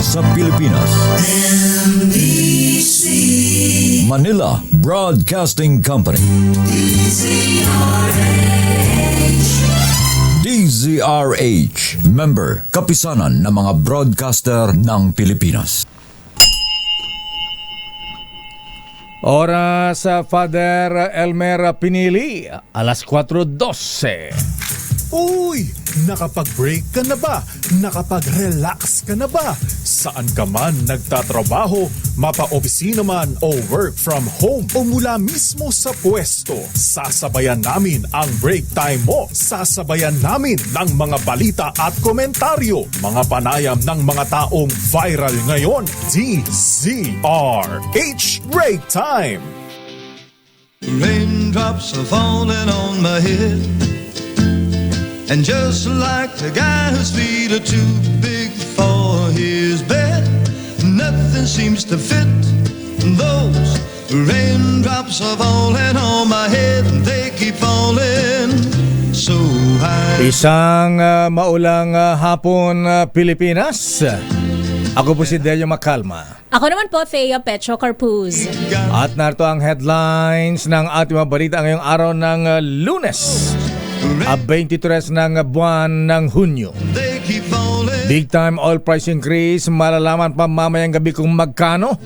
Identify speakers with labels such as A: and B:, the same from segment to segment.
A: sa Pilipinas. NBC Manila Broadcasting Company. DZRH, member kapisanan ng mga broadcaster ng Pilipinas.
B: Oras sa Father Elmer Pinili, alas 4:12.
C: Uy! Nakapag-break ka na ba? Nakapag-relax ka na ba? Saan ka man nagtatrabaho, mapa-opisina man o work from home o mula mismo sa pwesto, sasabayan namin ang break time mo. Sasabayan namin ng mga balita at komentaryo, mga panayam ng mga taong viral ngayon. DZRH Break Time!
D: Raindrops are falling on my head, and just like the guy whose feet are too big for his bed, nothing seems to fit. Those raindrops are falling on my head, and they keep falling so high.
B: Isang maulang hapon, Pilipinas. Ako po si Delio Macalma.
E: Ako naman po, Thea Petro Carpuz.
B: At narito ang headlines ng ating mga balita ngayong araw ng Lunes, 23 ng buwan ng Hunyo. Big time oil price increase, malalaman pa mamayang gabi kung magkano.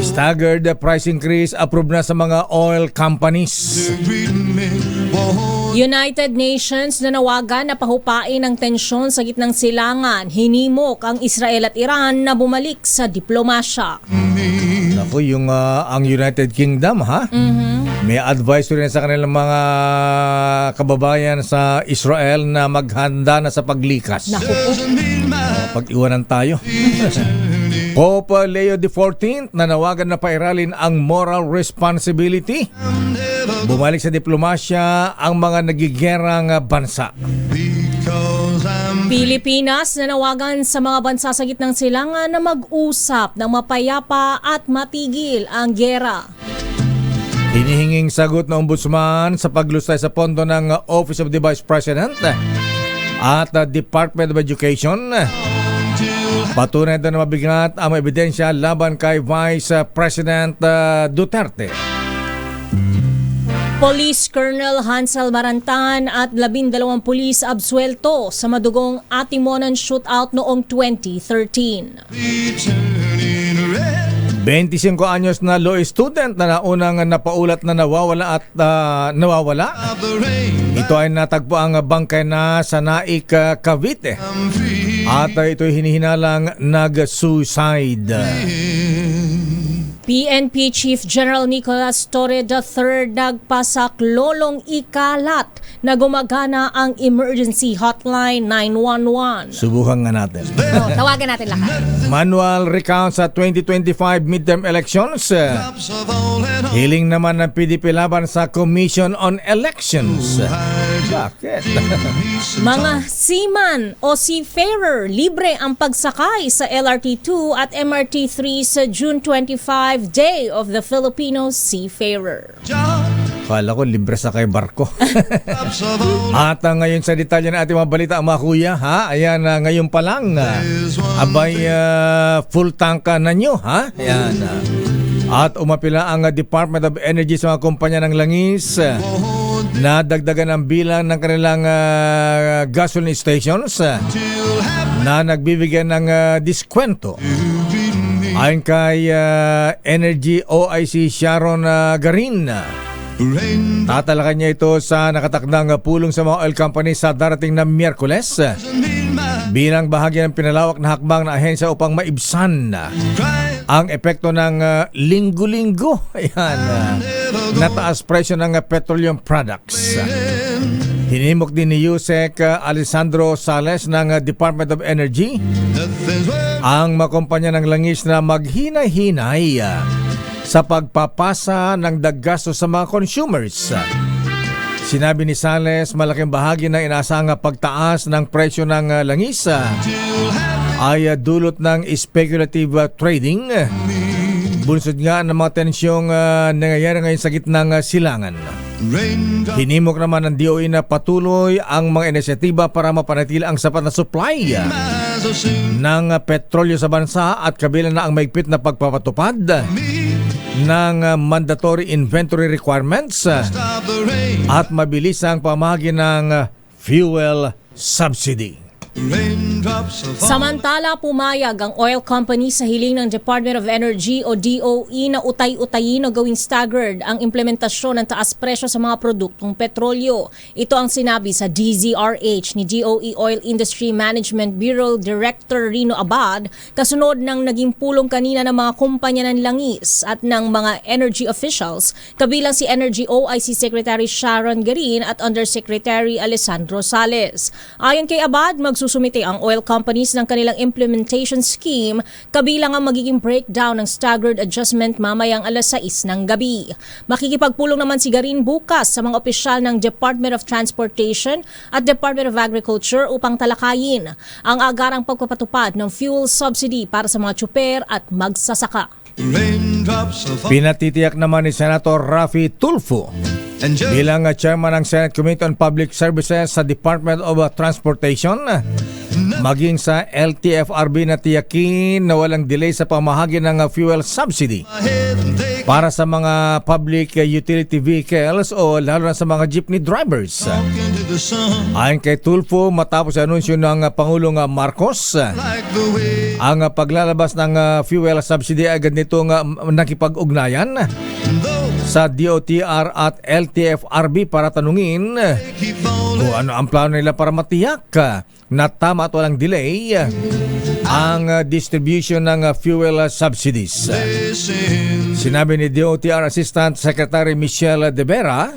B: Staggered price increase approved na sa mga oil companies.
E: United Nations nanawagan na pahupain ang tensyon sa gitnang silangan. Hinimok ang Israel at Iran na bumalik sa diplomasya.
B: Naku, ang United Kingdom, ha? May advisory na sa kanilang mga kababayan sa Israel na maghanda na sa paglikas.
E: Naku po.
B: Pag-iwanan tayo. Pope Leo XIV nanawagan na pairalin ang moral responsibility. Bumalik sa diplomasya ang mga nagigerang bansa.
E: Pilipinas nanawagan sa mga bansa sa gitnang silangan na mag-usap ng mapayapa at matigil ang giyera.
B: Hinihinging sagot ng Ombudsman sa paglustay sa pondo ng Office of the Vice President at Department of Education. Patunay na mabigat ang ebidensya laban kay Vice President Duterte.
E: Police Colonel Hansel Marantan at 12 pulis absuelto sa madugong Atimonan shootout noong 2013.
B: 25 anyos na law student na naunang napaulat na nawawala at nawawala. Ito ay natagpo ang bangkay na sa Naik, Cavite. At ito'y hinihinalang nag-suicide.
E: PNP Chief General Nicolas Torre III nagpasak lolong ikalat na gumagana ang emergency hotline 911.
B: Subukan nga natin.
E: Tawagan natin lahat.
B: Manual recount sa 2025 midterm elections. Hiling naman ng PDP laban sa Commission on Elections. Bakit?
E: Mga seaman o seafarer, libre ang pagsakay sa LRT2 at MRT3 sa June 25, Day of the Filipino Seafarer.
B: Kala ko libre sa kay barko. At ngayon sa detalye ng ating mga balita, mga kuya, ha? Ayan, ngayon pa lang. Abay, full tank na nyo, ha? Ayan. At umapila ang Department of Energy sa mga kumpanya ng langis na dagdagan ang bilang ng kanilang gasoline stations na nagbibigyan ng diskwento. Ayon kay Energy OIC Sharon Garin, tatalakan niya ito sa nakatakdang pulong sa mga oil company sa darating na Miyerkules bilang bahagi ng pinalawak na hakbang na ahensya upang maibsan ang epekto ng linggo-linggo nataas presyo ng petroleum products. Hinimok din ni Yusek Alessandro Sales ng Department of Energy ang mga kumpanya ng langis na maghinay-hinay sa pagpapasa ng daggasto sa mga consumers. Sinabi ni Sales, malaking bahagi ng inaasahang pagtaas ng presyo ng langis ay dulot ng speculative trading. Bunsod nga ng mga tensyong nangyayari ngayon sa gitnang silangan.
D: Raindrops
B: Hinimok naman ng DOE na patuloy ang mga inisyatiba para mapanatili ang sapat na supply
D: as I sing
B: ng petrolyo sa bansa at kabilang na ang maigpit na pagpapatupad
D: me.
B: ng mandatory inventory requirements
D: Stop the rain.
B: at mabilisang pamahagi ng fuel subsidy.
D: Raindrops are falling.
E: Samantala, pumayag ang oil company sa hiling ng Department of Energy o DOE na utay-utayin o gawing staggered ang implementasyon ng taas presyo sa mga produktong petrolyo. Ito ang sinabi sa DZRH ni DOE Oil Industry Management Bureau Director Rino Abad kasunod ng naging pulong kanina ng mga kumpanya ng langis at ng mga energy officials kabilang si Energy OIC Secretary Sharon Garin at Undersecretary Alessandro Sales. Ayon kay Abad, magsusumite ang oil companies ng kanilang implementation scheme kabilang ang magiging breakdown ng staggered adjustment mamayang 6:00 ng gabi. Makikipagpulong naman si Garin bukas sa mga opisyal ng Department of Transportation at Department of Agriculture upang talakayin ang agarang pagpapatupad ng fuel subsidy para sa mga tsuper at magsasaka.
D: Raindrops are falling.
B: Pinatitiyak naman ni Senator Raffy Tulfo
D: And just
B: bilang chairman ng Senate Committee on Public Services sa Department of Transportation maging sa LTFRB na tiyakin na walang delay sa pamahagi ng fuel subsidy
D: my head and take
B: para sa mga public utility vehicles o lalo na sa mga jeepney drivers.
D: into the sun
B: Ayon kay Tulfo, matapos ang anunsyo ng Pangulong Marcos,
D: like the way
B: ang paglalabas ng fuel subsidy agad nitong nakipag-ugnayan
D: those
B: sa DOTR at LTFRB para tanungin
D: keep falling.
B: kung ano ang plano nila para matiyak na tama at walang delay ang distribution ng fuel subsidies.
D: Listen,
B: Sinabi ni DOTR Assistant Secretary Michelle De Vera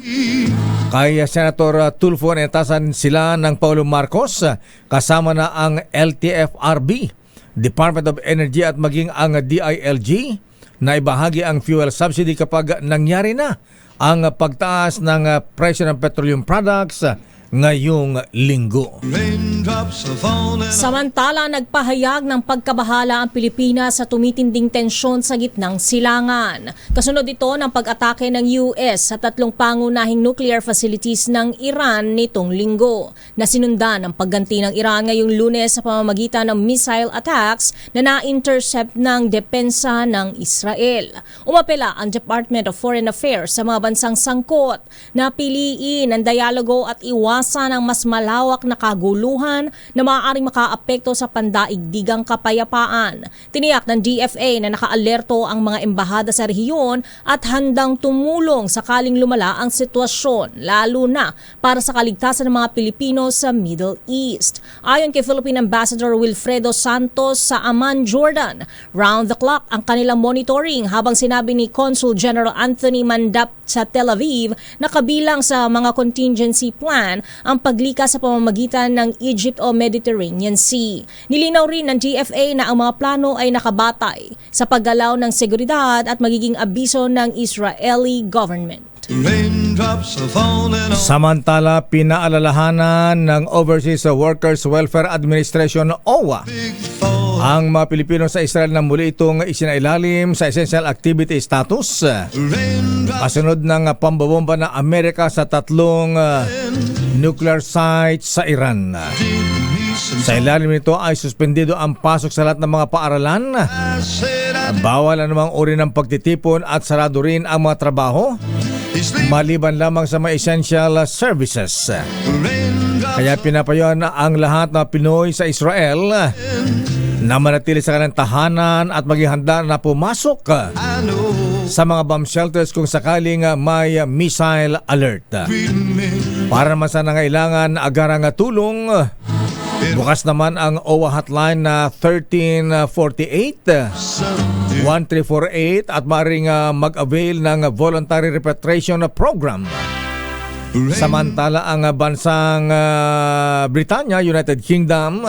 B: kay Senator Tulfo na itasan sila ng Paulo Marcos kasama na ang LTFRB, Department of Energy at maging ang DILG na ibahagi ang fuel subsidy kapag nangyari na ang pagtaas ng presyo ng petroleum products ngayong linggo.
D: raindrops are falling.
E: Samantala, nagpahayag ng pagkabahala ang Pilipinas sa tumitinding tensyon sa gitnang silangan. Kasunod ito ng pag-atake ng US sa 3 pangunahing nuclear facilities ng Iran nitong linggo, na sinundan ng pagganti ng Iran ngayong Lunes sa pamamagitan ng missile attacks na na-intercept ng depensa ng Israel. Umapela ang Department of Foreign Affairs sa mga bansang sangkot na piliin ang dialogo at iwasan ang mas malawak na kaguluhan na maaaring makaapekto sa pandaigdigang kapayapaan. Tiniyak ng DFA na nakaalerto ang mga embahada sa rehiyon at handang tumulong sakaling lumala ang sitwasyon, lalo na para sa kaligtasan ng mga Pilipino sa Middle East. Ayon kay Philippine Ambassador Wilfredo Santos sa Amman, Jordan, round the clock ang kanilang monitoring, habang sinabi ni Consul General Anthony Mandap sa Tel Aviv na kabilang sa mga contingency plan ang paglikas sa pamamagitan ng Egypt o Mediterranean Sea. Nilinaw rin ng DFA na ang mga plano ay nakabatay sa paggalaw ng seguridad at magiging abiso ng Israeli government.
D: Raindrops are falling on
B: Samantala, pinaalalahanan ng Overseas Workers Welfare Administration OWA
D: big fall.
B: ang mga Pilipino sa Israel na muli itong isinailalim sa Essential Activity Status
D: Raindrops
B: kasunod ng pambabomba ng Amerika sa 3 nuclear sites sa Iran.
D: me some
B: Sa ilalim nito ay suspendido ang pasok sa lahat ng mga paaralan.
D: I said I
B: Bawal ang namang uri ng pagtitipon at sarado rin ang mga trabaho
D: did sleep.
B: maliban lamang sa mga essential services.
D: Raindrops
B: Kaya pinapayuhan na ang lahat ng Pinoy sa Israel na manatili sa kanilang tahanan at maging handa na pumasok
D: I know
B: sa mga bomb shelters kung sakaling may missile alert.
D: treat me
B: Para naman sa nangailangan agarang tulong, bukas naman ang OWA hotline na 1348
D: something.
B: 1348 at maaaring mag-avail ng voluntary repatriation program. Samantala ang bansang Britanya, United Kingdom,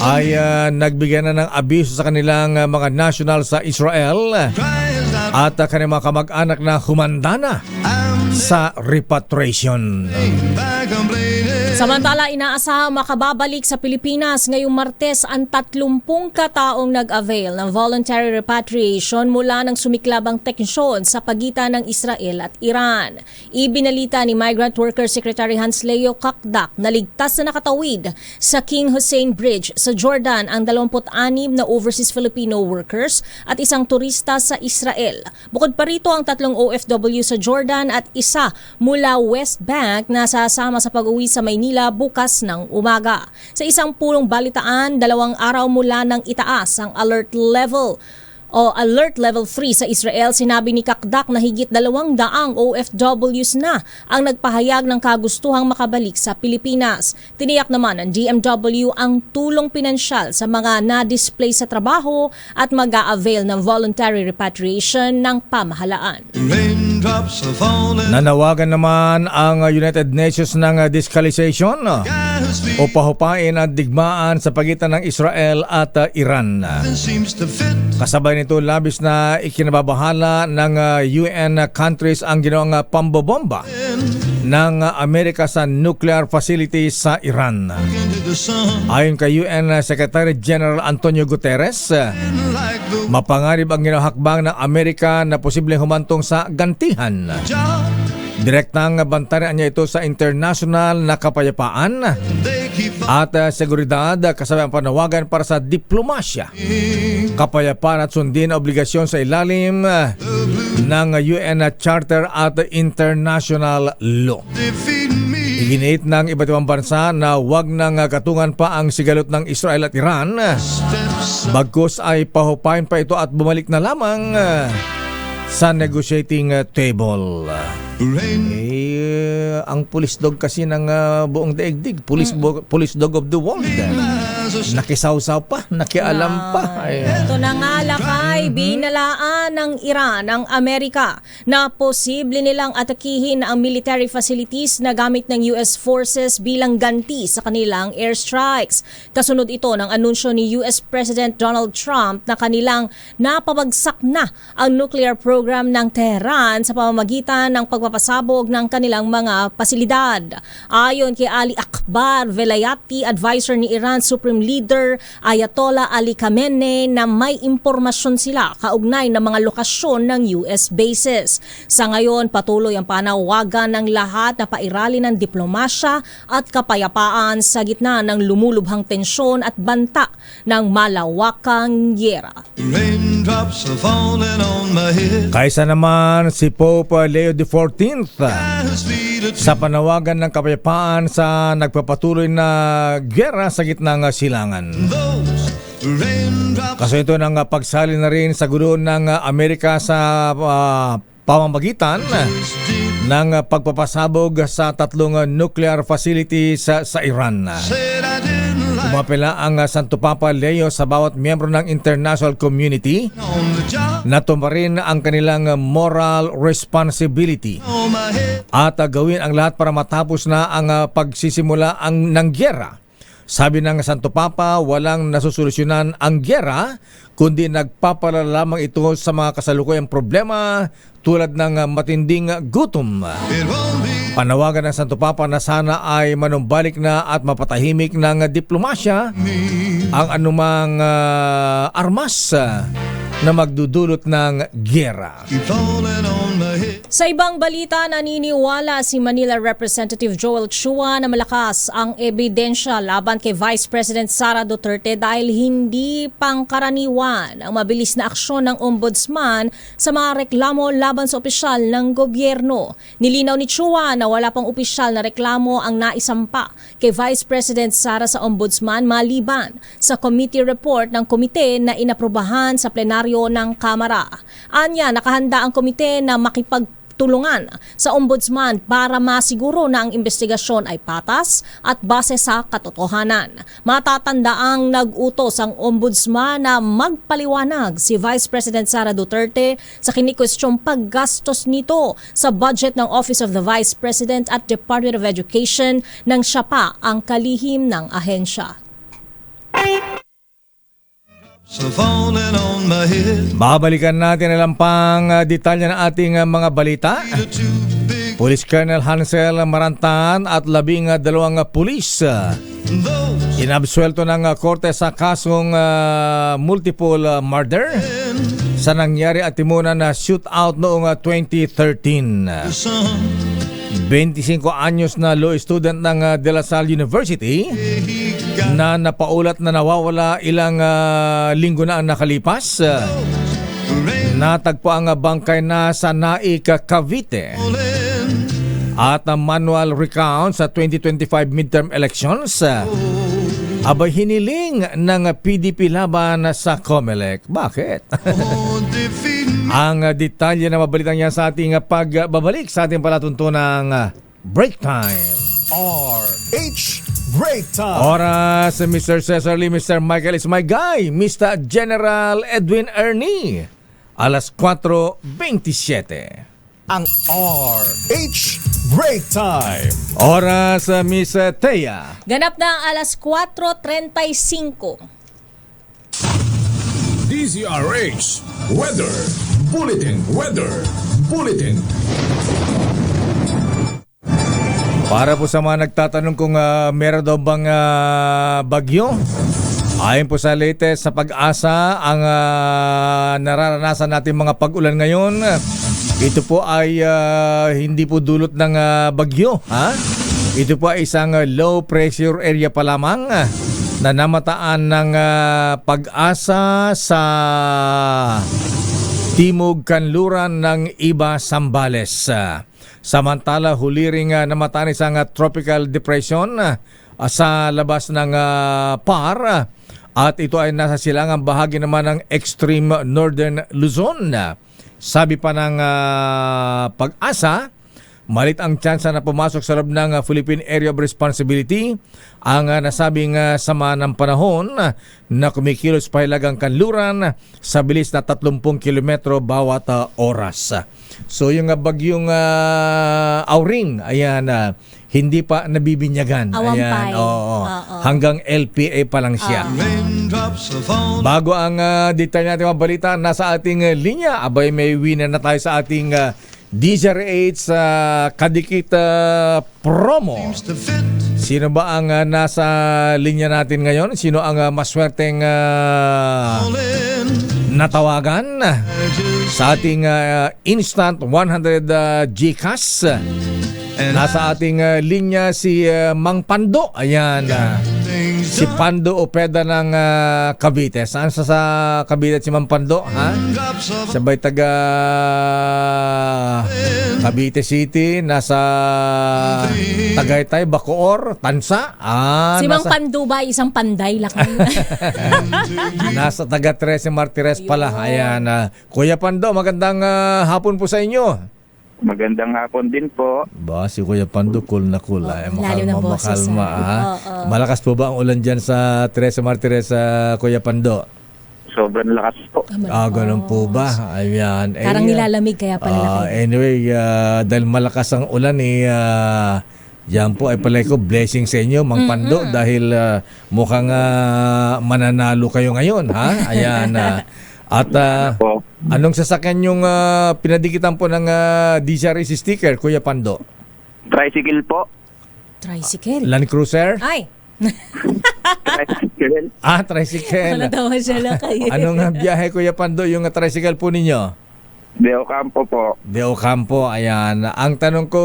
B: ay nagbigay na ng abiso sa kanilang mga national sa Israel
D: Cries out,
B: at kanilang mga kamag-anak na humanda na
D: I'm
B: sa repatriation.
D: back complaining.
E: Samantala, inaasahang makababalik sa Pilipinas ngayong Martes ang 30 kataong nag-avail ng voluntary repatriation mula ng sumiklabang tensyon sa pagitan ng Israel at Iran. Ibinalita ni Migrant Worker Secretary Hans Leo Kakdak na ligtas na nakatawid sa King Hussein Bridge sa Jordan ang 26 na overseas Filipino workers at isang turista sa Israel. Bukod pa rito ang 3 OFW sa Jordan at isa mula West Bank na sasama sa pag-uwi sa Maynila bukas ng umaga. Sa isang pulong balitaan, 2 araw mula nang itaas ang alert level 3 sa Israel, sinabi ni Kakdak na higit 200 OFWs na ang nagpahayag ng kagustuhang makabalik sa Pilipinas. Tiniyak naman ng DMW ang tulong pinansyal sa mga na-display sa trabaho at mag-a-avail ng voluntary repatriation ng pamahalaan.
D: Raindrops are falling.
B: Nanawagan naman ang United Nations ng deescalation o pahupain ang digmaan sa pagitan ng Israel at Iran.
D: Seems to fit.
B: Kasabay nito, labis na ikinababahala ng UN countries ang ginawang pambobomba ng Amerika sa nuclear facility sa Iran.
D: Into the sun
B: Ayon kay UN Secretary General Antonio Guterres,
D: like the
B: mapangarib ang ginawang hakbang ng Amerika na posibleng humantong sa gantihan.
D: job.
B: Direktang bantayan niya ito sa international na kapayapaan
D: They keep
B: at seguridad, kasabay ang panawagan para sa diplomasya, kapayapaan at sundin na obligasyon sa ilalim ng UN Charter at international law.
D: defeat me.
B: Iginiit ng iba't ibang bansa na huwag nang katungan pa ang sigalot ng Israel at Iran,
D: Steps
B: bagkus ay pahupain pa ito at bumalik na lamang sa negotiating table.
D: rain.
B: Ang police dog kasi ng buong daigdig, police dog of the world. Nakisawsaw pa, nakialam pa. Ay,
E: Ito na nga lakay, binalaan ng Iran ang Amerika na posible nilang atakihin ang military facilities na gamit ng US forces bilang ganti sa kanilang airstrikes. Kasunod ito ng anunsyo ni US President Donald Trump na kanilang napabagsak na ang nuclear program ng Tehran sa pamamagitan ng pagpapasabog ng kanilang mga pasilidad. Ayon kay Ali Akbar Velayati, advisor ni Iran Supreme Leader Ayatollah Ali Khamenei, na may impormasyon sila kaugnay ng mga lokasyon ng US bases. Sa ngayon, patuloy ang panawagan ng lahat na pairalin ng diplomasya at kapayapaan sa gitna ng lumulubhang tensyon at banta ng malawakang gyera.
D: Raindrops are falling on my head.
B: kaysa naman si Pope Leo XIV
D: Eyes feed a
B: sa panawagan ng kapayapaan sa nagpapatuloy na gyera sa gitna ng silangan.
D: those raindrops.
B: Kaso ito ng pagsali na rin sa gulo ng Amerika sa pamamagitan ng pagpapasabog sa 3 nuclear facilities sa Iran.
D: Said I didn't like
B: Umapela ang Santo Papa Leo sa bawat miyembro ng international community
D: on the job.
B: na tumarin ang kanilang moral responsibility
D: On my head.
B: at gawin ang lahat para matapos na ang pagsisimula ng gyera. Sabi ng Santo Papa, walang nasusolusyonan ang gyera kundi nagpapalala lamang ito sa mga kasalukuyang problema tulad ng matinding gutom.
D: It won't be.
B: Panawagan ng Santo Papa na sana ay manumbalik na at mapatahimik ng diplomasya ang anumang armas na magdudulot ng gyera.
D: Keep falling on my head.
E: Sa ibang balita, naniniwala si Manila Representative Joel Chua na malakas ang ebidensya laban kay Vice President Sara Duterte dahil hindi pangkaraniwan ang mabilis na aksyon ng ombudsman sa mga reklamo laban sa opisyal ng gobyerno. Nilinaw ni Chua na wala pang opisyal na reklamo ang naisampa kay Vice President Sara sa ombudsman maliban sa committee report ng komite na inaprubahan sa plenaryo ng Kamara. Anya, nakahanda ang komite na makipagtulungan sa ombudsman para masiguro na ang investigasyon ay patas at base sa katotohanan. Matatandaang nag-utos ang ombudsman na magpaliwanag si Vice President Sara Duterte sa kinikwestyong paggastos nito sa budget ng Office of the Vice President at Department of Education nang siya pa ang kalihim ng ahensya.
D: So falling on my head.
B: Babalikan natin ang pang detalye ng ating mga balita.
D: Too big
B: Police Colonel Hansel Marantan at 12 pulis
D: those
B: inabsuelto ng korte sa kasong multiple murder sa nangyari at timunan na shootout noong 2013.
D: sun.
B: 25 anyos na law student ng De La Salle University
D: He got
B: na napaulat na nawawala ilang linggo na ang nakalipas.
D: rain
B: Natagpo ang bangkay na sa Naik, Cavite.
D: falling.
B: At ang manual recount sa 2025 midterm elections abay hiniling ng PDP laban sa COMELEC. Bakit?
D: Oh, defeat me.
B: Ang detalye na mabalitan niya sa ating pagbabalik sa ating palatuntunang break time.
C: RH Break Time.
B: Oras, Mr. Cesar Lee, Mr. Michael is my guy, Mr. General Edwin Ernie. Alas 4:27.
C: Ang RH Break Time.
B: Oras, Miss Thea.
E: Ganap na ang alas 4:35.
F: DZRH Weather Bulletin.
B: Para po sa mga nagtatanong kung meron daw bang bagyo, ayon po sa latest sa Pag-asa, ang nararanasan natin mga pag-ulan ngayon, ito po ay hindi po dulot ng bagyo. Ito po ay isang low pressure area pa lamang na namataan ng Pag-asa sa Timog Kanluran ng Iba, Zambales. Samantala, huli ring namataan isang tropical depression sa labas ng PAR at ito ay nasa silangang bahagi naman ng extreme northern Luzon. Sabi pa ng Pag-asa, malit ang tsansa na pumasok sa loob ng Philippine Area of Responsibility ang nasabing sama ng panahon na kumikilos pa hilagang kanluran sa bilis na 30 kilometro bawat oras. So yung bagyong Auring, ayan, hindi pa nabibinyagan.
E: Awampay.
B: Ayan, oo.
E: Oo.
B: Hanggang LPA pa lang siya.
D: Raindrops are falling.
B: Bago ang detail natin mga balita, nasa ating linya, abay may winner na tayo sa ating DZRH Kadikit promo.
D: Seems to fit.
B: Sino ba ang nasa linya natin ngayon? Sino ang maswerteng
D: Falling.
B: natawagan sa ating instant 100 GCash?
D: And
B: Nasa ating linya si Mang Pando. Ayan.
D: things
B: Si Pando Opeda ng Cavite. Saan sa Cavite si Mang Pando? Ha?
D: drops of
B: Sabay taga Cavite City, nasa Tagaytay, Bacoor, Tansa.
E: Si Mang
B: Nasa,
E: Panduba, isang panday laki.
B: nasa taga 13 Martires pala. Ayan. Kuya Pando, magandang hapon po sa inyo.
G: Magandang hapon din po.
B: Ba, si Kuya Pando, cool na cool.
E: Lalim ng boses,
B: makalma.
E: Oo.
B: Malakas po ba ang ulan dyan sa 13 Martires, Kuya Pando?
G: Sobrang lakas po.
B: Ganun po ba? Ayan.
E: Parang nilalamig kaya pala laki.
B: Anyway, dahil malakas ang ulan yan po ay palay ko blessing sa inyo, Mang Pando, dahil mukhang mananalo kayo ngayon, ha? Ayan. At
G: Po.
B: anong sasakyan yung pinadikitan po ng DZRH sticker, Kuya Pando?
G: Tricycle po.
E: Tricycle.
B: Land Cruiser?
E: Ay!
G: Tricycle.
B: Tricycle.
E: Natawa siya lang kayo.
B: Anong biyahe, Kuya Pando, yung tricycle po ninyo?
G: De Ocampo po.
B: De Ocampo, ayan. Ang tanong ko,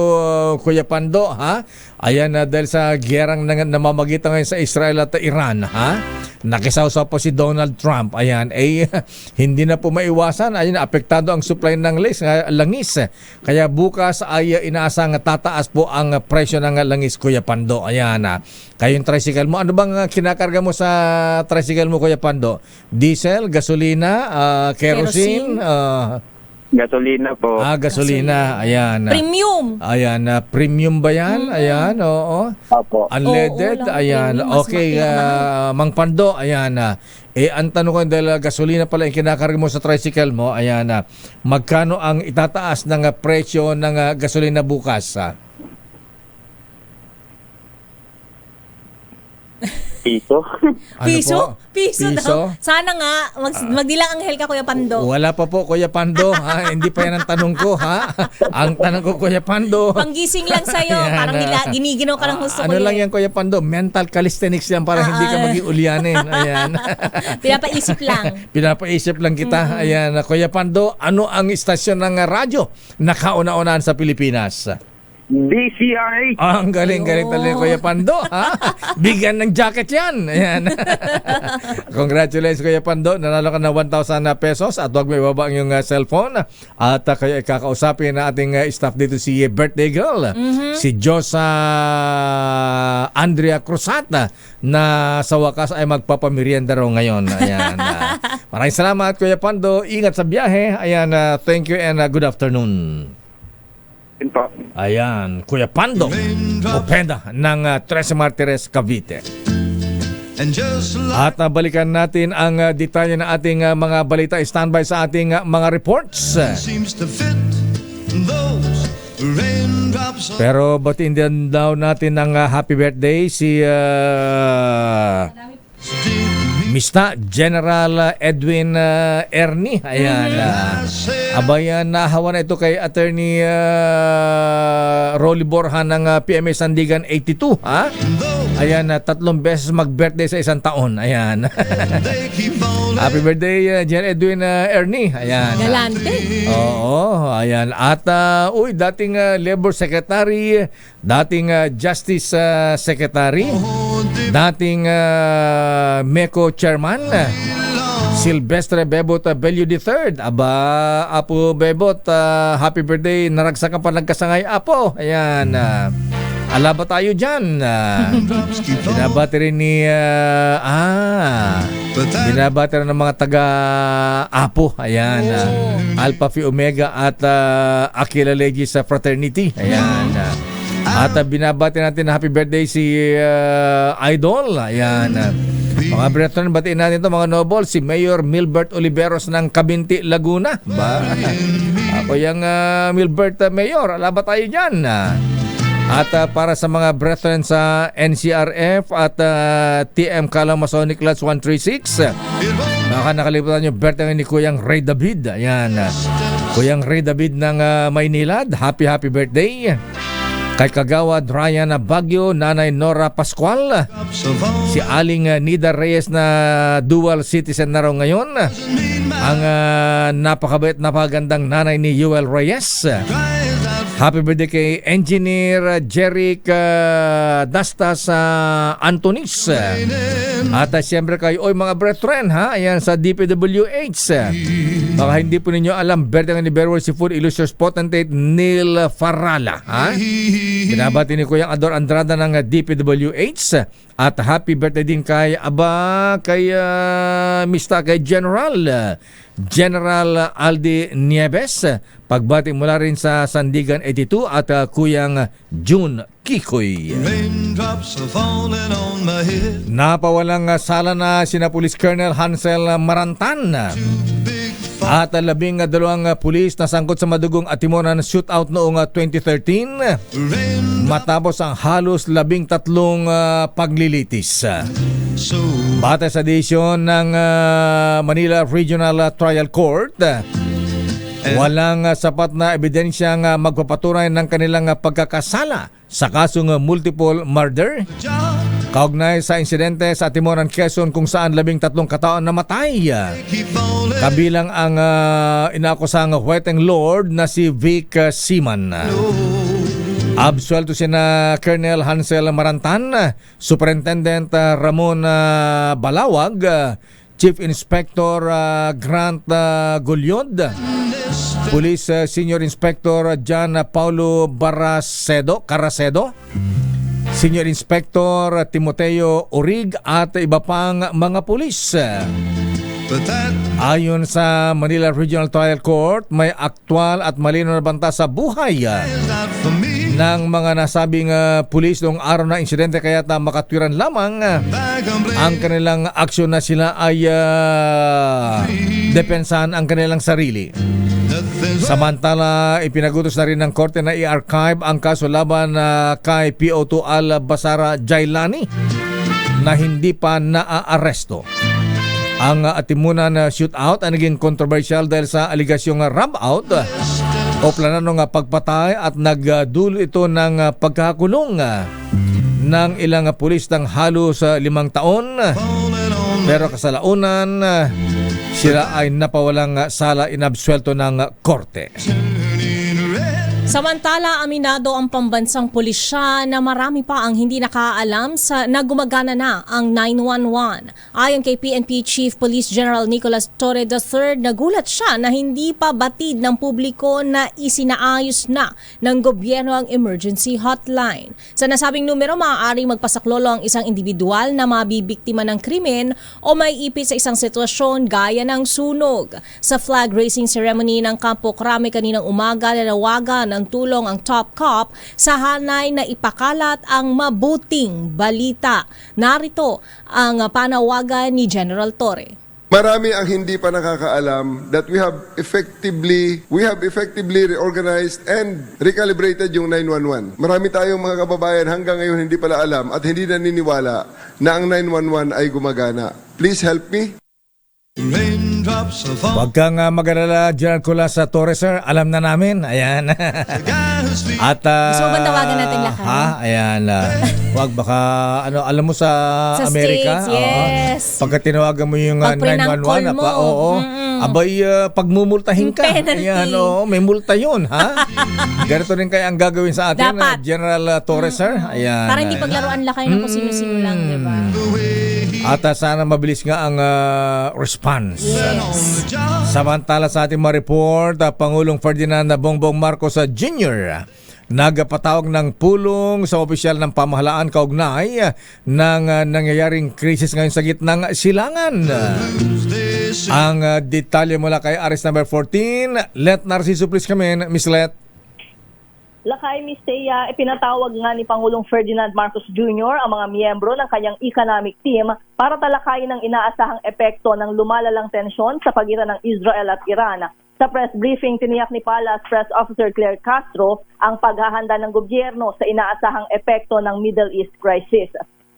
B: Kuya Pando, ha? Ayan, dahil sa giyerang namamagitan ngayon sa Israel at Iran, ha? Nakisawsaw po si Donald Trump. Ayan, hindi na po maiwasan. Ayan, apektado ang supply ng langis. Kaya bukas ay inaasang tataas po ang presyo ng langis, Kuya Pando. Ayan, kayong tricycle mo. Ano bang kinakarga mo sa tricycle mo, Kuya Pando? Diesel, gasolina, kerosene?
G: Gasolina po.
B: Gasolina. Ayan.
E: Premium.
B: Ayan, premium ba yan? Ayan, oo.
G: Opo.
B: Unleaded,
E: Oo,
B: ayan.
E: premium, mas
B: Okay,
E: mahal.
B: Mang Pando, ayan. Ang tanong ko, dahil gasolina pala yung kinakarga mo sa tricycle mo, ayan. Magkano ang itataas ng presyo ng gasolina bukas?
G: Piso.
B: Ano
E: Piso?
B: po?
E: Piso daw. Sana nga, magdilang anghel ka, Kuya Pando.
B: Wala pa po, Kuya Pando. Ha? Hindi pa yan ang tanong ko, ha? Ang tanong ko, Kuya Pando.
E: Panggising lang sa'yo.
B: Ayan,
E: Parang giniginaw ka ng gusto
B: ano
E: ko.
B: lang yan, Kuya Pando? Mental calisthenics yan para hindi ka maging ulyanin. Ayan.
E: Pinapaisip lang.
B: Pinapaisip lang kita. Ayan, Kuya Pando, ano ang istasyon ng radyo na kauna-unahan sa Pilipinas?
G: DCRH.
B: Ang galing-galing talaga, Kuya Pando. Ha? Bigyan ng jacket yan. Ayan. Congratulations, Kuya Pando. Nanalo ka ng 1,000 pesos at huwag may baba ang iyong cellphone. At kayo ikakausapin na ating staff dito si birthday girl. Si Josa Andrea Cruzata na sa wakas ay magpapamerienda raw ngayon. Ayan. Maraming salamat, Kuya Pando. Ingat sa biyahe. Ayan. Thank you and good afternoon.
G: Yun po.
B: Ayan, Kuya Pando Openda ng 13 Martires, Cavite.
D: And just like
B: At balikan natin ang detalye ng ating mga balita. Standby sa ating mga reports.
D: seems to fit those raindrops.
B: Pero batiin din daw natin ng happy birthday si Mr. General Edwin Ernie. Ayan. Abayan, nahawa na ito kay Attorney Rolly Borja ng PMA Sandigan 82. Ha? Ayan, 3 beses mag-birthday sa isang taon. Ayan.
D: They keep on
B: Happy birthday, General Edwin Ernie. Ayan.
E: Galante.
B: Oo, ayan. At dating Labor Secretary, dating Justice Secretary, dating MECO Chairman, Silvestre Bebot Bello III. Aba, Apo Bebot, happy birthday. Naragsakan pa nagkasangay, Apo. Ayan. Alaba tayo dyan. Binabati rin ni binabati rin ng mga taga-Apo. Ayan. Alpha Phi Omega at Aquila Legis Fraternity. Ayan. At binabati natin na happy birthday si Idol. Ayan. Mga brethren, batiin natin ito mga noble. Si Mayor Milbert Oliveros ng Cabinti, Laguna. Ba? Ako yung Milbert Mayor. Alaba tayo dyan. At para sa mga brethren sa NCRF at TM Kalang Masonic Lodge 136, baka nakalimutan nyo birthday ni Kuyang Ray David. Ayan. Kuyang Ray David ng Maynilad. Happy birthday. Kay Kagawad Ryan Baguio, Nanay Nora Pascual, si Aling Nida Reyes na dual citizen na raw ngayon, ang napakabait, napakagandang nanay ni Yuel Reyes. Happy birthday kay Engineer Jeric Dastas Antonis. At siyempre kayo, mga brethren, ha? Ayan sa DPWH. Baka hindi po ninyo alam, birthday ni Berwell si Food Illustrious Potentate Neil Farala. Ha? Binabati ni Kuyang Ador Andrada ng DPWH. At happy birthday din kay kay General Aldi Nieves. Pagbati mula rin sa Sandigan 82 at Kuyang June Kikoy.
D: raindrops are falling on my head.
B: Napawalang sala na sina Police Colonel Hansel Marantan
D: Big
B: at 12 pulis na sangkot sa madugong atimunan shootout noong 2013 matapos ang halos 13 paglilitis.
D: so
B: Batay sa desisyon ng Manila Regional Trial Court, walang sapat na ebidensyang magpapatunay ng kanilang pagkakasala sa kasong multiple murder kaugnay sa insidente sa Timoran, Quezon kung saan 13 kataon namatay.
D: keep falling.
B: Kabilang ang inakusang Weteng Lord na si Vic Seaman. Absuelto sina Colonel Hansel Marantan, Superintendent Ramon Balawag, Chief Inspector Grant Gulyod, Police Senior Inspector John Paulo Caracedo, Senior Inspector Timoteo Orig at iba pang mga pulis.
D: But that
B: Ayon sa Manila Regional Trial Court, may aktwal at malinaw na banta sa buhay
D: is not for me.
B: ng mga nasabing pulis noong araw na insidente, kaya makatwiran lamang
D: Back and blame.
B: ang kanilang aksyon na sila ay depensahan ang kanilang sarili.
D: Nothing's
B: Samantala, ipinagutos na rin ng korte na i-archive ang kaso laban kay PO2 Al-Basara Jailani na hindi pa naaaresto. Ang atimunan na shootout ay naging controversial dahil sa aligasyong rub-out o plananong pagpatay at nagdulo ito ng pagkakakulong ng ilang pulis ng halos 5 taon. Pero kasalaunan, sila ay napawalang sala inabsuelto ng korte.
E: Samantala, aminado ang pambansang pulisya na marami pa ang hindi nakaalam na gumagana na ang 911. Ayon kay PNP Chief Police General Nicolas Torre III, nagulat siya na hindi pa batid ng publiko na isinaayos na ng gobyerno ang emergency hotline. Sa nasabing numero, maaaring magpasaklolo ang isang individual na mabibiktima ng krimen o may ipit sa isang sitwasyon gaya ng sunog. Sa flag raising ceremony ng Campo Crame kaninang umaga, nanawagan ng tulong ang top cop sa hanay na ipakalat ang mabuting balita. Narito ang panawagan ni General Torre.
H: Marami ang hindi pa nakakaalam that we have effectively reorganized and recalibrated yung 911. Marami tayong mga kababayan hanggang ngayon hindi pala alam at hindi naniniwala na ang 911 ay gumagana. Please help me.
D: Raindrops are falling.
B: Huwag kang mag-alala, General Colas Torre, sir. Alam na namin. Ayan. At
E: Gusto mo ba tawagan natin lahat?
B: Ayan. Huwag baka alam mo sa
E: Sa
B: Amerika.
E: States, yes.
B: Pagka tinawagan mo yung
E: Pag pre-call
B: 911,
E: mo.
B: oo. Abay, pagmumultahin ka.
E: Penalty.
B: Ayan, may multa yun, ha? Ganito rin kaya ang gagawin sa atin,
E: Dapat.
B: General Torre, sir. Ayan.
E: Para hindi paglaruan lang kayo ng kung sino-sino lang, di ba?
B: At sana mabilis nga ang response.
E: Yes.
B: Samantala sa ating mga report, Pangulong Ferdinand Bongbong Marcos Jr. nagpatawag ng pulong sa opisyal ng pamahalaan kaugnay ng nangyayaring krisis ngayon sa gitnang silangan. Ang detalye mula kay Aris number 14, Let Narciso, please come in. Miss Let.
I: Lakay, Ms. Thea, ipinatawag nga ni Pangulong Ferdinand Marcos Jr. ang mga miyembro ng kanyang economic team para talakayin ang inaasahang epekto ng lumalalang tensyon sa pagitan ng Israel at Iran. Sa press briefing, tiniyak ni Palace Press Officer Claire Castro ang paghahanda ng gobyerno sa inaasahang epekto ng Middle East crisis.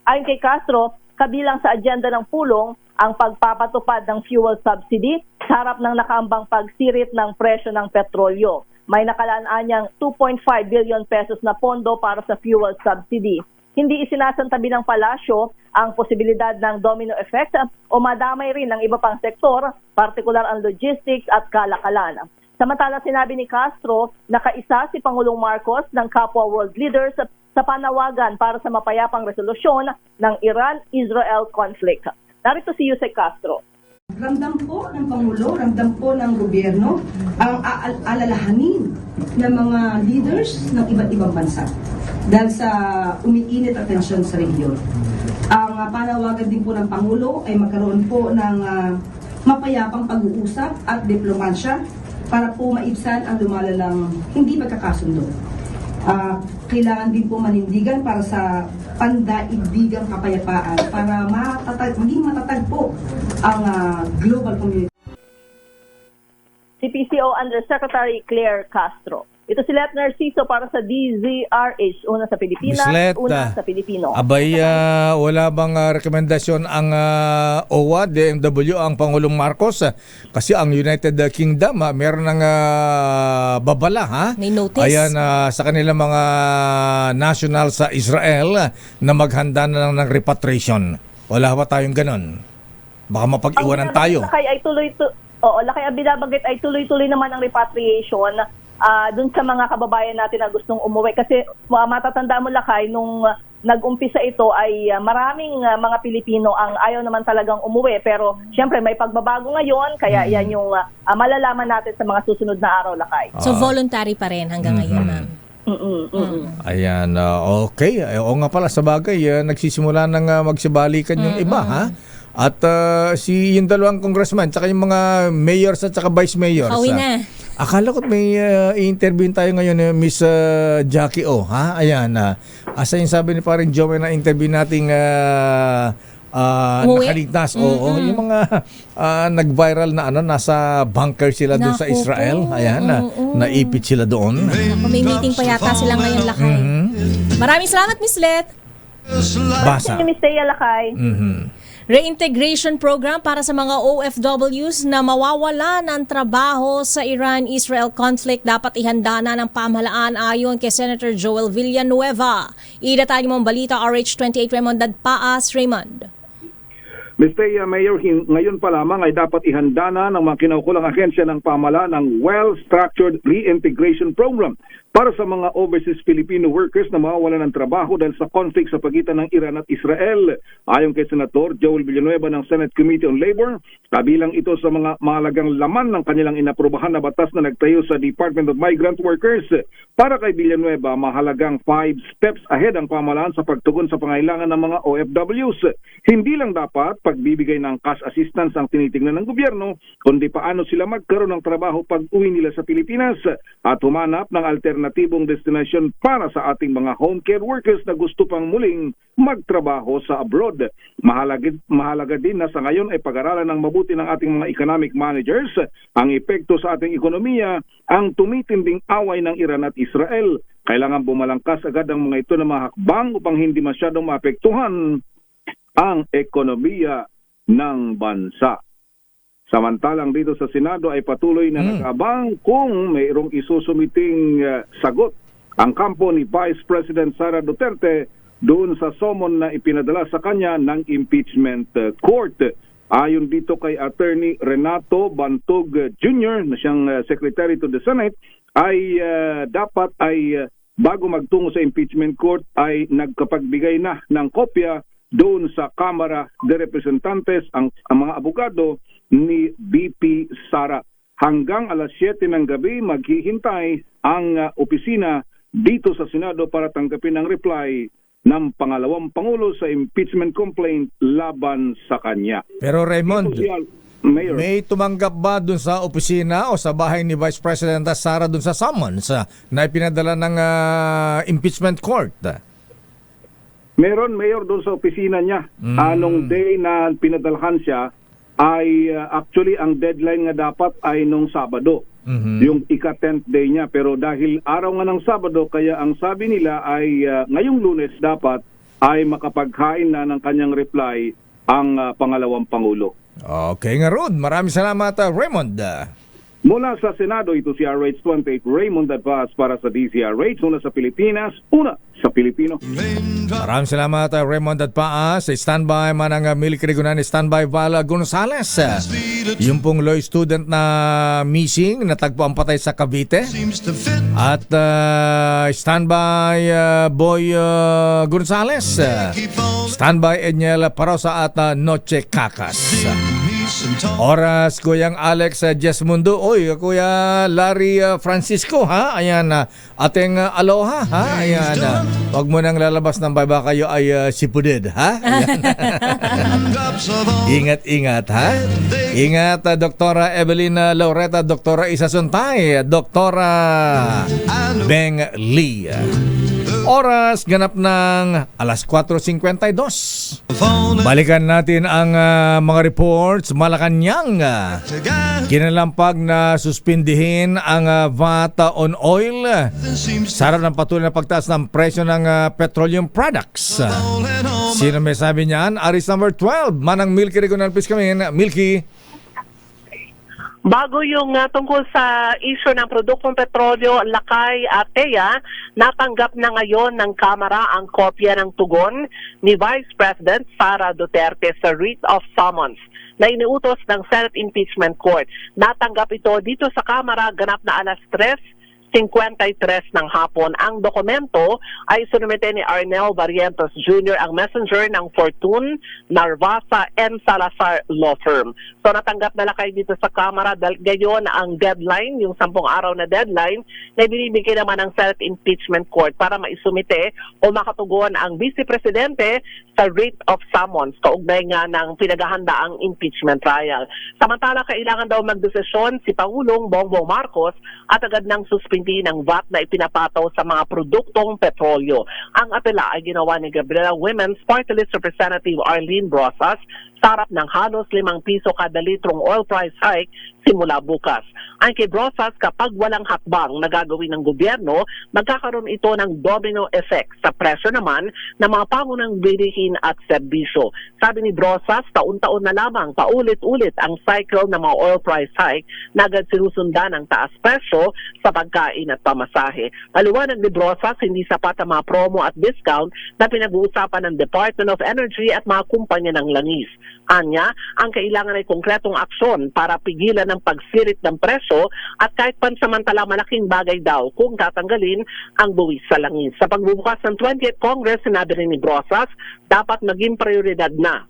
I: Ayon kay Castro, kabilang sa agenda ng pulong ang pagpapatupad ng fuel subsidy sa harap ng nakaambang pagsirit ng presyo ng petrolyo. May nakalaan niyang 2.5 billion pesos na pondo para sa fuel subsidy. Hindi isinasantabi ng palasyo ang posibilidad ng domino effect o madamay rin ng iba pang sektor, partikular ang logistics at kalakalan. Samantala, sinabi ni Castro na kaisa si Pangulong Marcos ng kapwa world leaders sa panawagan para sa mapayapang resolusyon ng Iran-Israel conflict. Narito si Yusek Castro.
J: Ramdam po ng Pangulo, ramdam po ng gobyerno ang alalahanin ng mga leaders ng iba't ibang bansa dahil sa umiinit at tensyon sa rehiyon. Ang panawagan din po ng Pangulo ay magkaroon po ng mapayapang pag-uusap at diplomasya para po maibsan ang lumalalang hindi pagkakasundo. Kailangan din po manindigan para sa pandaigdigang kapayapaan para maging matatag po ang global community.
I: Si PCO Undersecretary Claire Castro. Ito si Let Narciso para sa DZRH. Una sa Pilipinas,
B: Miss Let,
I: una sa Pilipino.
B: Abay, wala bang rekomendasyon ang OWA, DMW, ang Pangulong Marcos? Kasi ang United Kingdom, meron ng babala, ha?
E: May notice.
B: Ayan, sa kanilang mga national sa Israel na maghanda na lang ng repatriation. Wala ba tayong ganon? Baka mapag-iwanan tayo.
I: Lakay ay lakay ang binabanggit ay tuloy-tuloy naman ang repatriation dun sa mga kababayan natin na gustong umuwi. Kasi matatanda mo, Lakay, nung nag-umpisa ito ay maraming mga Pilipino ang ayaw naman talagang umuwi. Pero syempre may pagbabago ngayon, kaya yan yung malalaman natin sa mga susunod na araw, Lakay.
E: So voluntary pa rin hanggang ngayon, ma'am.
B: Ayan, okay. O nga pala, sa bagay, nagsisimula nang magsibalikan yung iba, ha? At yung dalawang congressman, tsaka yung mga mayors at tsaka vice mayors.
E: Kawi na.
B: Akala ko may i-interview tayo ngayon, Miss Jackie O, ha? Ayan, asa yung sabi ni parin Joey na interview nating nakaligtas. Oo, yung mga nag-viral na nasa bunker sila doon sa Israel. Ayan, naipit sila doon.
E: May meeting pa yata sila ngayon, Lakay. Maraming salamat, Miss Let.
B: Basa.
I: Ni Miss Thea Lakay.
E: Reintegration program para sa mga OFWs na mawawala ng trabaho sa Iran-Israel conflict dapat ihanda na ng pamahalaan ayon kay Senator Joel Villanueva. Idatali mong balita, RH28 Raymond Dadpaas. Raymond.
K: Mr. Mayor, ngayon pa lamang ay dapat ihanda na ng mga kinaukulang ahensya ng pamahalaan ng well-structured reintegration program para sa mga overseas Filipino workers na mawawalan ng trabaho dahil sa conflict sa pagitan ng Iran at Israel. Ayon kay Senator Joel Villanueva ng Senate Committee on Labor, kabilang ito sa mga mahalagang laman ng kanilang inaprubahan na batas na nagtayo sa Department of Migrant Workers. Para kay Villanueva, mahalagang 5 steps ahead ang pamahalaan sa pagtugon sa pangailangan ng mga OFWs. Hindi lang dapat pagbibigay ng cash assistance ang tinitingnan ng gobyerno, kundi paano sila magkaroon ng trabaho pag uwi nila sa Pilipinas at humanap ng alternatibong destination para sa ating mga home care workers na gusto pang muling magtrabaho sa abroad. Mahalaga din na sa ngayon ay pag-aralan ng mabuti ng ating mga economic managers ang epekto sa ating ekonomiya ang tumitinding away ng Iran at Israel. Kailangan bumalangkas agad ang mga ito na mga hakbang upang hindi masyadong maapektuhan ang ekonomiya ng bansa. Samantalang dito sa Senado ay patuloy na nag-abang kung mayroong isusumiting sagot ang kampo ni Vice President Sara Duterte doon sa summon na ipinadala sa kanya ng impeachment court. Ayon dito kay Attorney Renato Bantog Jr. na siyang Secretary to the Senate ay dapat ay bago magtungo sa impeachment court ay nagkapagbigay na ng kopya doon sa Kamara de Representantes ang mga abogado ni BP Sara. Hanggang alas 7 ng gabi maghihintay ang opisina dito sa Senado para tanggapin ang reply ng pangalawang Pangulo sa impeachment complaint laban sa kanya.
B: Pero Raymond,
K: Mayor,
B: may tumanggap ba dun sa opisina o sa bahay ni Vice President Sara dun sa summons na ipinadala ng impeachment court?
K: Meron, Mayor, doon sa opisina niya. Anong day na pinadalhan siya ay actually ang deadline nga dapat ay nung Sabado. Yung ika-10th day niya. Pero dahil araw nga ng Sabado, kaya ang sabi nila ay ngayong Lunes dapat ay makapaghain na ng kanyang reply ang pangalawang Pangulo.
B: Okay nga Rod, maraming salamat Raymond.
K: Mula sa Senado, ito si RH28 Raymond Advaz para sa DZRH, una sa Pilipinas, una sa Pilipino.
B: Maraming salamat Raymond Advaz. Standby man ang Milky Rigunan, standby Vala Gonzales. Yung pong law student na missing, natagpo ang patay sa Cavite. At standby Boy Gonzales. Standby Enyel Parosa at Noche Cacas. Oras Kuyang Alex Jesmundo. Oy, Kuya Larry Francisco ha. Ayan ating aloha ha. Ayan. Wag mo nang lalabas ng baba kayo ay sipudid ha. Ingat-ingat ha. Ingat Doktora Evelyn Laureta, Doktora Isa Suntay, Doktora Beng Lee. Oras ganap ng alas 4:52. Balikan natin ang mga reports. Malacanang kinalampag na suspindihin ang VAT on oil. Sa harap ng patuloy na pagtaas ng presyo ng petroleum products. Sino may sabi niyan? Aris number 12. Manang Milky Regional Peace kami. Milky.
L: Bago yung tungkol sa issue ng produktong petrolyo, Lakay at Thea, natanggap na ngayon ng Kamara ang kopya ng tugon ni Vice President Sara Duterte sa writ of summons na iniutos ng Senate Impeachment Court. Natanggap ito dito sa Kamara ganap na alas 3:53 ng hapon. Ang dokumento ay sinumite ni Arnel Barrientos Jr., ang messenger ng Fortune, Narvasa and Salazar Law Firm. So natanggap na Lakay dito sa Kamara. Gayon ang deadline, yung 10 araw na deadline, na binibigay naman ng Senate Impeachment Court para maisumite o makatugon ang Vice Presidente sa writ of summons kaugnay nga ng pinaghahandaang impeachment trial. Samantala, kailangan daw magdesisyon si Pangulong Bongbong Marcos at agad ng suspindi ng VAT na ipinapataw sa mga produktong petrolyo. Ang apela ay ginawa ni Gabriela Women's Party List Representative Arlene Brosas sa harap ng halos 5 piso kada litrong oil price hike simula bukas. Ayon kay Brosas, kapag walang hakbang na gagawin ng gobyerno, magkakaroon ito ng domino effect sa presyo naman ng mga pangunang bilihin at serbisyo. Sabi ni Brosas, taon-taon na lamang paulit-ulit ang cycle ng mga oil price hike na agad sinusundan ng taas presyo sa pagkain at pamasahe. Paliwanag ni Brosas, hindi sapat ang mga promo at discount na pinag-uusapan ng Department of Energy at mga kumpanya ng langis. Anya, ang kailangan ay konkretong aksyon para pigilan ang pagsirit ng presyo at kahit pansamantala malaking bagay daw kung tatanggalin ang buwis sa langis. Sa pagbubukas ng 20th Congress, sinabi rin ni Brosas, dapat maging prioridad na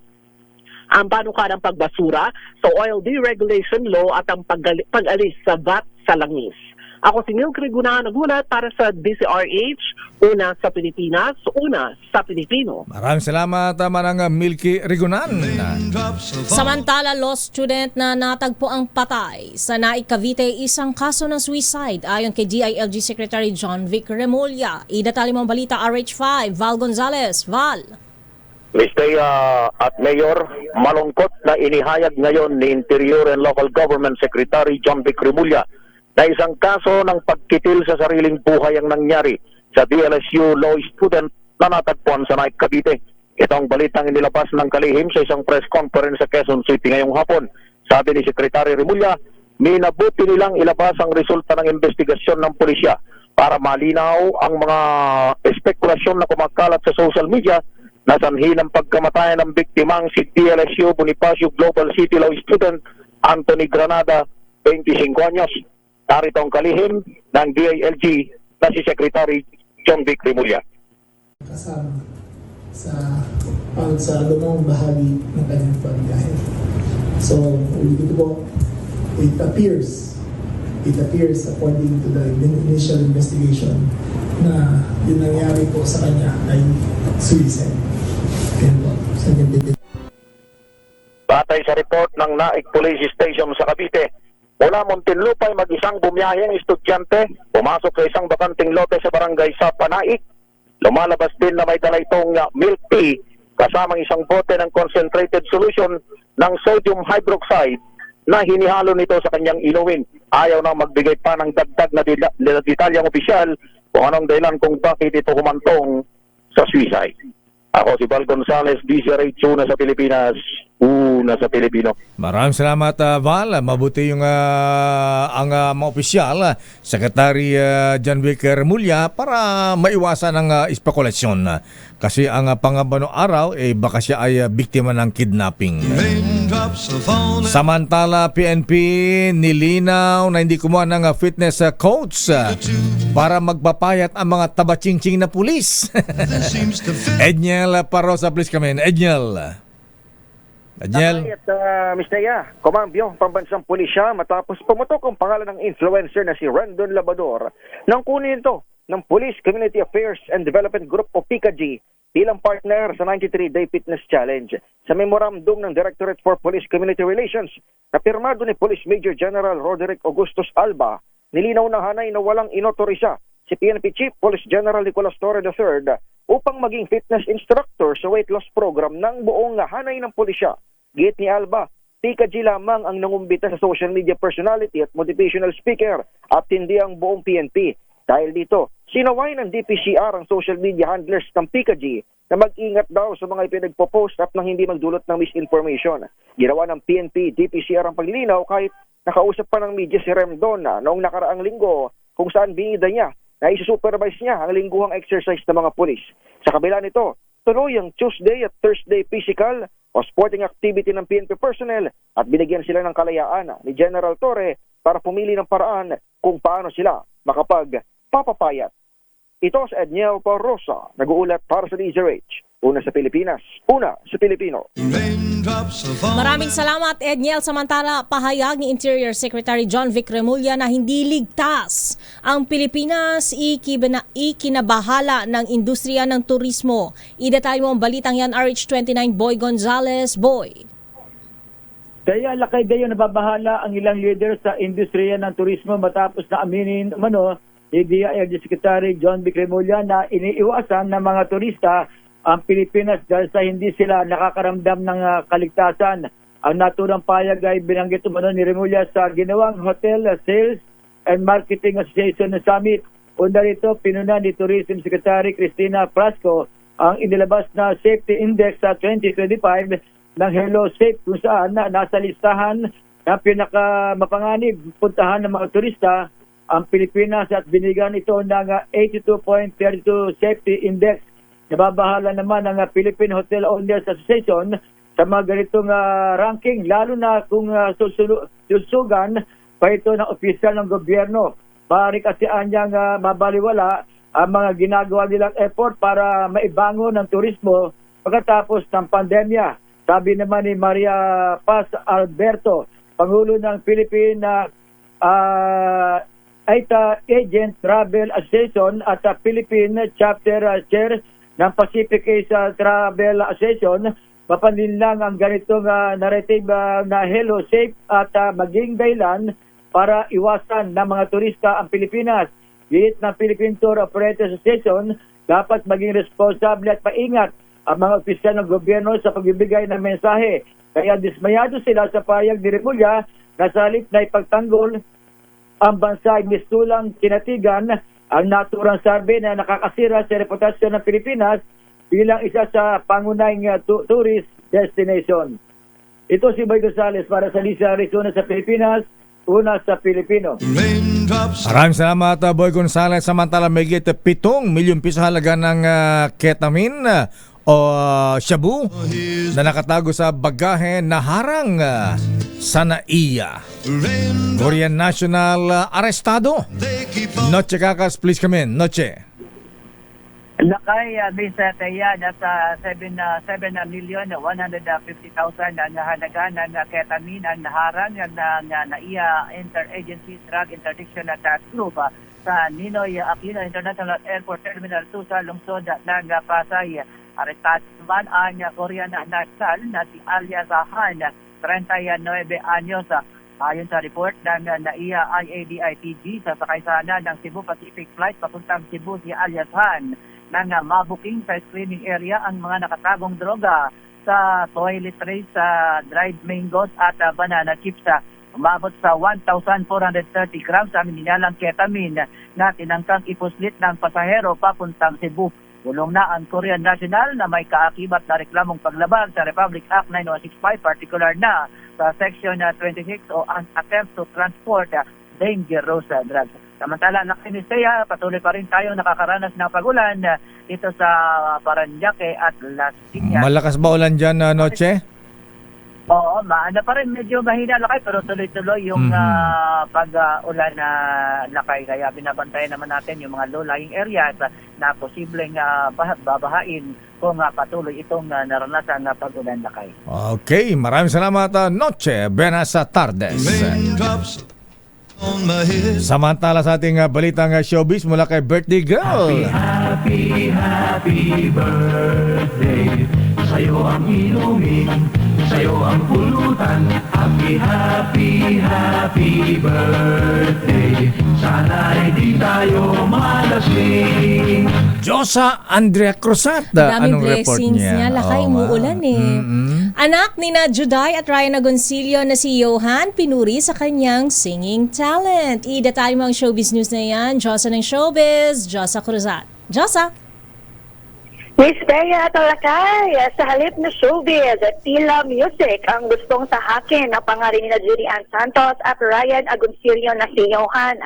L: ang panukalang pagbasura sa oil deregulation law at ang pag-alis sa VAT sa langis. Ako si Milk Rigunan, nagulat para sa DCRH, una sa Pilipinas, una sa Pilipino.
B: Maraming salamat, Manang Milky Rigunan.
E: Samantala, law student na natagpo ang patay sa Naik, Cavite, isang kaso ng suicide ayon kay DILG Secretary John Vic Remulla. Idatali mo ang balita, RH5, Val Gonzalez. Val.
M: Mr. At Mayor, malungkot na inihayag ngayon ni Interior and Local Government Secretary John Vic Remulla na isang kaso ng pagkitil sa sariling buhay ang nangyari sa DLSU law student na natagpuan sa Naik, Cavite. Ito ang balitang inilabas ng kalihim sa isang press conference sa Quezon City ngayong hapon. Sabi ni Secretary Remulla, minabuti nilang ilabas ang resulta ng investigasyon ng pulisya para malinaw ang mga espekulasyon na kumakalat sa social media na sanhi ng pagkamatayan ng biktimang si DLSU Bonifacio Global City Law student Anthony Granada, 25 anyos. Narito ang kalihim ng DILG na si Secretary John Vic Remulla.
N: Kasama sa lumang bahagi ng kanyang pagbiyahe. So, ulitin ko po, it appears according to the initial investigation na yung nangyari po sa kanya ay suicide.
M: Batay sa report ng Naik Police Station sa Cavite, mula Muntinlupa ay mag-isang bumiyaheng estudyante, pumasok sa isang bakanting lote sa barangay Sapa, Naik. Lumalabas din na may dala itong milk tea kasamang isang bote ng concentrated solution ng sodium hydroxide na hinihalo nito sa kanyang inumin. Ayaw na magbigay pa ng dagdag na detalyang opisyal kung anong dahilan kung bakit ito humantong sa suicide. Ako si Val Gonzalez, DCRH, una sa Pilipinas, una sa Pilipino.
B: Maraming salamat, Val. Mabuti yung ang mga opisyal, Secretary John Vic Remulla, para maiwasan ang espekulasyon. Kasi ang pangabano araw, baka siya ay biktima ng kidnapping. Samantala, PNP nilinaw na hindi kumuha ng fitness coach para magpapayat ang mga tabatsingtsing na pulis. Edniel Parosa, please come in. Edniel.
O: At Mr. Kumambyo, pambansang pulisya matapos pumutok ang pangalan ng influencer na si Rendon Labador nang kunin ito ng Police Community Affairs and Development Group o PCAG bilang partner sa 93-Day Fitness Challenge. Sa memorandum ng Directorate for Police Community Relations na pirmado ni Police Major General Roderick Augustus Alba, nilinaw na hanay na walang inotorisa si PNP Chief Police General Nicolas Torre III upang maging fitness instructor sa weight loss program ng buong hanay ng pulisya. Git ni Alba, PCAG lamang ang nangumbita sa social media personality at motivational speaker at hindi ang buong PNP. Dahil dito, sinaway ng DPCR ang social media handlers ng PCAG na mag-ingat daw sa mga ipinagpo-post at nang hindi magdulot ng misinformation. Ginawa ng PNP, DPCR ang paglilinaw kahit nakausap pa ng media si Rendon noong nakaraang linggo kung saan binida niya na isusupervise niya ang lingguhang exercise ng mga pulis. Sa kabila nito, tuloy ang Tuesday at Thursday physical o sporting activity ng PNP personnel at binigyan sila ng kalayaan ni General Torre para pumili ng paraan kung paano sila makapagpapapayat. Ito si Edniel Parosa, nag-uulat para sa DZRH. Una sa Pilipinas, una sa Pilipino.
E: Maraming salamat, Edniel. Samantala, pahayag ni Interior Secretary John Vic Remulla na hindi ligtas ang Pilipinas ikinabahala ng industriya ng turismo. Idatay mo ang balitang yan, RH29, Boy Gonzalez. Boy.
P: Kaya lakay gayo nababahala ang ilang leader sa industriya ng turismo matapos na aminin ni DILG Secretary John Vic Remulla na iniiwasan ng mga turista ang Pilipinas dahil sa hindi sila nakakaramdam ng kaligtasan. Ang naturang payag ay binanggit umano ni Remulla sa ginawang Hotel Sales and Marketing Association Summit. Una rito, pinuna ni Tourism Secretary Cristina Frasco ang inilabas na Safety Index sa 2025 ng Hello Safe kung saan nasa listahan na pinakamapanganib puntahan ng mga turista ang Pilipinas at binigan ito ng 82.32 Safety Index. Nababahala naman ang Philippine Hotel Owners Association sa mga ganitong ranking, lalo na kung susugan pa ito ng opisyal ng gobyerno. Maaari kasi anyang mabaliwala ang mga ginagawa nilang effort para maibangon ng turismo pagkatapos ng pandemya. Sabi naman ni Maria Paz Alberto, Pangulo ng Philippine Agent Travel Association at Philippine Chapter Chair ng Pacific Asia Travel Association, mapandin lang ang ganitong narrative na Hello Safe at maging dahilan para iwasan ng mga turista ang Pilipinas. Git ng Philippine Tour Operators Association, dapat maging responsable at maingat ang mga opisyal ng gobyerno sa pagbibigay ng mensahe. Kaya dismayado sila sa payag ni Remulla na sa halip na ipagtanggol ang bansa ay mistulang kinatigan ang naturang survey na nakakasira sa reputasyon ng Pilipinas bilang isa sa pangunahing tourist destination. Ito si Boy Gonzales para sa Lisa Arizona sa Pilipinas, una sa Pilipino.
B: Maraming salamat, Boy Gonzales. Samantala, may 7 milyong piso halaga ng ketamine o shabu na nakatago sa bagahe na harang sa NAIA. Korean national arestado. Noche Kakas, please come in. Noche.
Q: Lakay, Mr. Taya, nasa 7,150,000 ang halaga ng ketamine ang naharang ng NAIA Interagency Drug Interdiction Task Group sa Ninoy Aquino International Airport Terminal 2 sa lungsod ng Pasay. Arestado naman ang Korean national na si alias Han, 39 anyos. Ayon sa report ng NAIA IADITG, sasakay sana ng Cebu Pacific flight papuntang Cebu si alias Han nang mabuking sa screening area ang mga nakatagong droga sa toiletries, sa dried mangoes at banana chips. Umabot sa 1,430 grams ang ninalang ketamine na tinangkang ipuslit ng pasahero papuntang Cebu. Bulong na ang Korean National na may kaakibat na reklamong paglabag sa Republic Act 9165, particular na sa Section 26 o ang attempt to transport dangerous drugs. Samantala, nakinisaya, patuloy pa rin tayo nakakaranas ng pagulan dito sa Paranaque at Las Piñas.
B: Malakas ba ulan dyan, Noche?
Q: Oo, maana pa rin. Medyo mahina lakay pero tuloy-tuloy yung pag-ulan na lakay. Kaya binabantayan naman natin yung mga low-lying areas na posibleng babahain kung patuloy itong naranasan na pag-ulan lakay.
B: Okay, maraming salamat, Noche. Buenas tardes. Samantala sa ating balitang showbiz mula kay Birthday Girl.
R: Happy, happy birthday. Sa'yo ang inumin, sa'yo ang pulutan. Happy, happy, happy birthday. Sana'y di tayo malasing.
B: Josa Andrea Cruzat.
E: Daming
B: Anong report
E: blessings niya. Lakay, umuulan eh. Anak ni na Juday at Ryan Agoncillo na si Johan pinuri sa kanyang singing talent. Ida tayo mga showbiz news na yan. Josa ng showbiz, Josa Cruzat. Josa!
S: Miss Bea Talakay, sa halip na showbiz, tila music ang gustong tahakin ng pangarin ni Judy Ann Santos at Ryan Agoncillo na si Johan.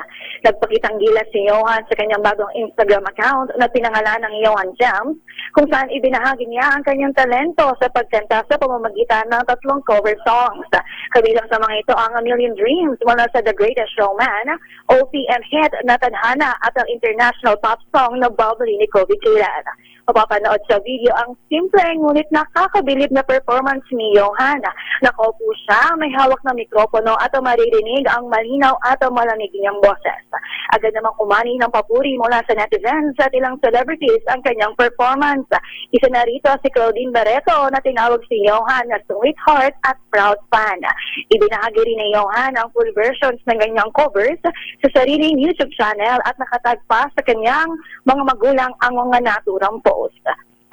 S: Nagpakitang gila si Johan sa kanyang bagong Instagram account na pinangalan ng Johan Jams, kung saan ibinahagi niya ang kanyang talento sa pagkanta sa pamamagitan ng 3 cover songs. Kabilang sa mga ito ang A Million Dreams mula sa The Greatest Showman, OPM hit na Tadhana at ang international pop song na Bubbly ni Kobe Kilan. Mapapanood sa video ang simple ngunit nakakabilib na performance ni Johan. Nakaupo siya, may hawak na mikropono at maririnig ang malinaw at malamig niyang boses. Agad namang umani ng papuri mula sa netizens at ilang celebrities ang kanyang performance. Isa na rito si Claudine Barreto na tinawag si Johan na sweetheart at proud fan. Ibinahagi rin ni Johan ang full versions ng kanyang covers sa sariling YouTube channel at nakatag pa sa kanyang mga magulang ang mga naturang post.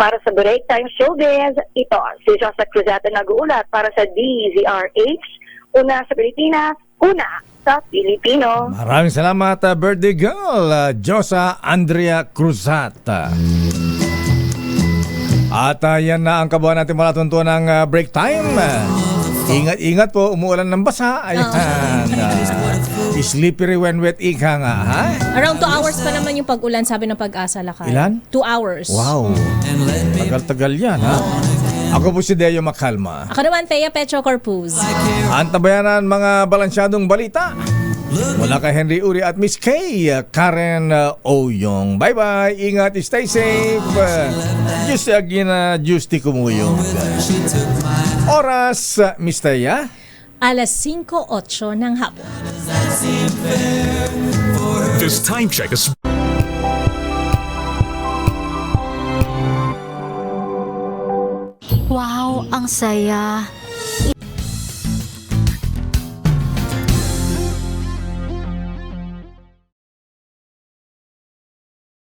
S: Para sa Break Time Showbiz, ito si Josa Cruzata nag-uulat para sa DZRH, una sa Pilipinas, una sa Pilipino.
B: Maraming salamat, birthday girl, Josa Andrea Cruzata. At yan na ang kabuhan natin malatuntuan ng break time. Ingat-ingat po, umuulan ng basa. Ayan. Slippery when wet, ika nga, ha?
E: Around 2 hours pa naman yung pag-ulan, sabi ng Pag-asa, Lakay.
B: Ilan?
E: 2 hours.
B: Wow. Tagal-tagal yan, ha? Ako po si Deo Makalma.
E: Ako naman, Thea Petro Corpuz.
B: Antabayanan mga balansyadong balita. Mula kay Henry Uri at Miss Kay, Karen Oyong. Bye-bye. Ingat, stay safe. Diyos agina, Diyos ti kumuyong. Oras, Miss Thea?
E: Alas 5:08 ng hapon.
F: This time check is
T: Wow, ang saya.